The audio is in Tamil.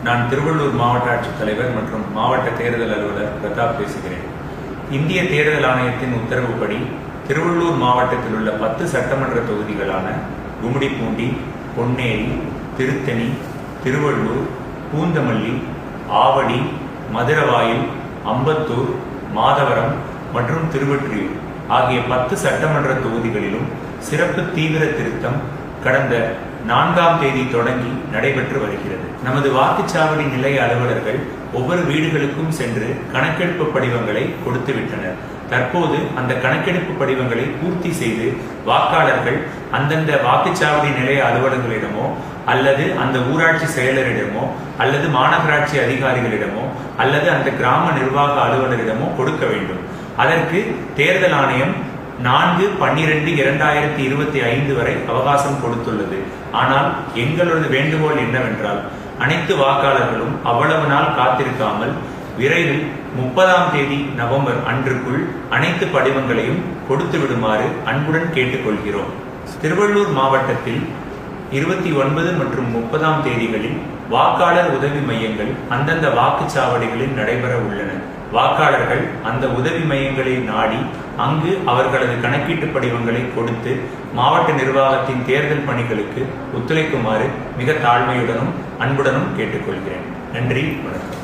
நான் திருவள்ளூர் மாவட்ட ஆட்சித்தலைவர் மற்றும் மாவட்ட தேர்தல் அலுவலர் பிரதாப் பேசுகிறேன். இந்திய தேர்தல் ஆணையத்தின் உத்தரவுப்படி திருவள்ளூர் மாவட்டத்தில் உள்ள 10 சட்டமன்ற தொகுதிகளான கும்மிடிப்பூண்டி, பொன்னேரி, திருத்தணி, திருவள்ளூர், பூந்தமல்லி, ஆவடி, மதுரவாயில், அம்பத்தூர், மாதவரம் மற்றும் திருவொற்றியூர் ஆகிய 10 சட்டமன்ற தொகுதிகளிலும் சிறப்பு தீவிர திருத்தம் கடந்த 4ஆம் தேதி தொடங்கி நடைபெற்று வருகிறது. நமது வாக்குச்சாவடி நிலைய அலுவலர்கள் ஒவ்வொரு வீடுகளுக்கும் சென்று கணக்கெடுப்பு படிவங்களை கொடுத்துவிட்டனர். தற்போது அந்த கணக்கெடுப்பு படிவங்களை பூர்த்தி செய்து வாக்காளர்கள் அந்தந்த வாக்குச்சாவடி நிலைய அலுவலர்களிடமோ அல்லது அந்த ஊராட்சி செயலரிடமோ அல்லது மாநகராட்சி அதிகாரிகளிடமோ அல்லது அந்த கிராம நிர்வாக அலுவலரிடமோ கொடுக்க வேண்டும். அதற்கு தேர்தல் ஆணையம் 4/12/2025 வரை அவகாசம் கொடுத்துள்ளது. ஆனால் எங்களது வேண்டுகோள் என்னவென்றால், அனைத்து வாக்காளர்களும் அவ்வளவு நாள் காத்திருக்காமல் விரைவில் 30ஆம் தேதி நவம்பர் அன்றுக்குள் அனைத்து படிவங்களையும் கொடுத்து விடுமாறு அன்புடன் கேட்டுக்கொள்கிறோம். திருவள்ளூர் மாவட்டத்தில் 29 மற்றும் 30ஆம் தேதிகளில் வாக்காளர் உதவி மையங்கள் அந்தந்த வாக்குச்சாவடிகளில் நடைபெற உள்ளன. வாக்காளர்கள் அந்த உதவி மையங்களை நாடி அங்கு அவர்களது கணக்கீட்டு படிவங்களை கொடுத்து மாவட்ட நிர்வாகத்தின் தேர்தல் பணிகளுக்கு ஒத்துழைக்குமாறு மிக தாழ்மையுடனும் அன்புடனும் கேட்டுக்கொள்கிறேன். நன்றி, வணக்கம்.